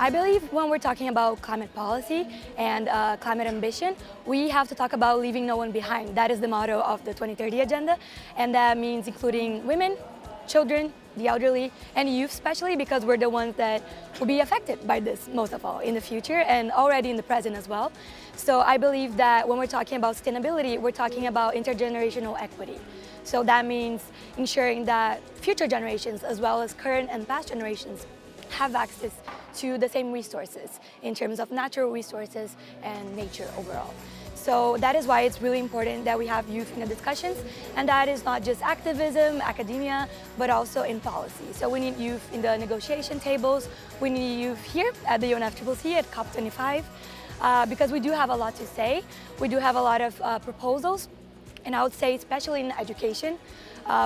I believe when we're talking about climate policy and climate ambition, we have to talk about leaving no one behind. That is the motto of the 2030 agenda, and that means including women, children, the elderly, and youth especially, because we're the ones that will be affected by this most of all in the future and already in the present as well. So I believe that when we're talking about sustainability, we're talking about intergenerational equity. So that means ensuring that future generations, as well as current and past generations, have access to the same resources in terms of natural resources and nature overall. So that is why it's really important that we have youth in the discussions, and that is not just activism, academia, but also in policy. So we need youth in the negotiation tables, we need youth here at the UNFCCC at COP25, because we do have a lot to say. We do have a lot of proposals, and I would say especially in education.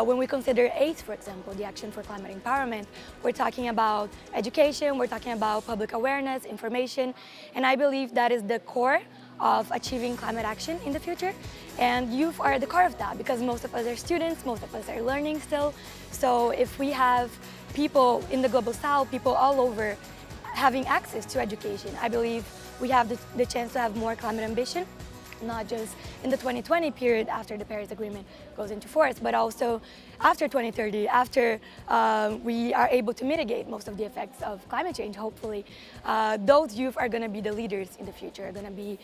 When we consider ACE, for example, the Action for Climate Empowerment, we're talking about education, we're talking about public awareness, information, and I believe that is the core of achieving climate action in the future. And youth are at the core of that because most of us are students, most of us are learning still. So if we have people in the Global South, people all over having access to education, I believe we have the chance to have more climate ambition, not just in the 2020 period after the Paris Agreement goes into force, but also after 2030, after we are able to mitigate most of the effects of climate change, hopefully. Those youth are going to be the leaders in the future, are going to be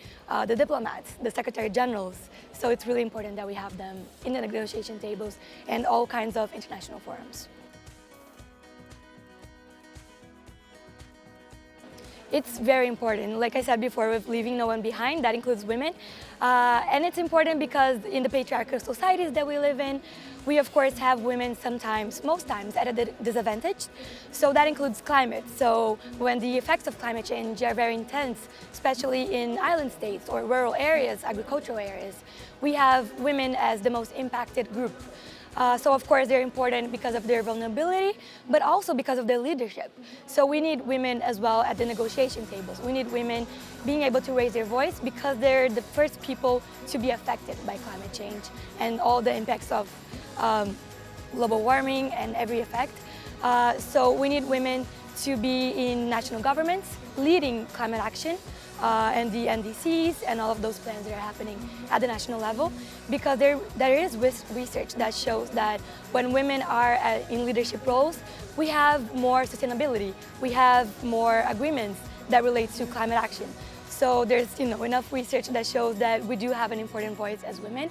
the diplomats, the secretary generals. So it's really important that we have them in the negotiation tables and all kinds of international forums. It's very important. Like I said before, with leaving no one behind, that includes women. And it's important because in the patriarchal societies that we live in, we of course have women sometimes, most times, at a disadvantage. So that includes climate. So when the effects of climate change are very intense, especially in island states or rural areas, agricultural areas, we have women as the most impacted group. So of course they're important because of their vulnerability, but also because of their leadership. So we need women as well at the negotiation tables. We need women being able to raise their voice because they're the first people to be affected by climate change and all the impacts of global warming and every effect. So we need women to be in national governments leading climate action. And the NDCs and all of those plans that are happening at the national level, because there is research that shows that when women are in leadership roles, we have more sustainability, we have more agreements that relate to climate action. So there's enough research that shows that we do have an important voice as women.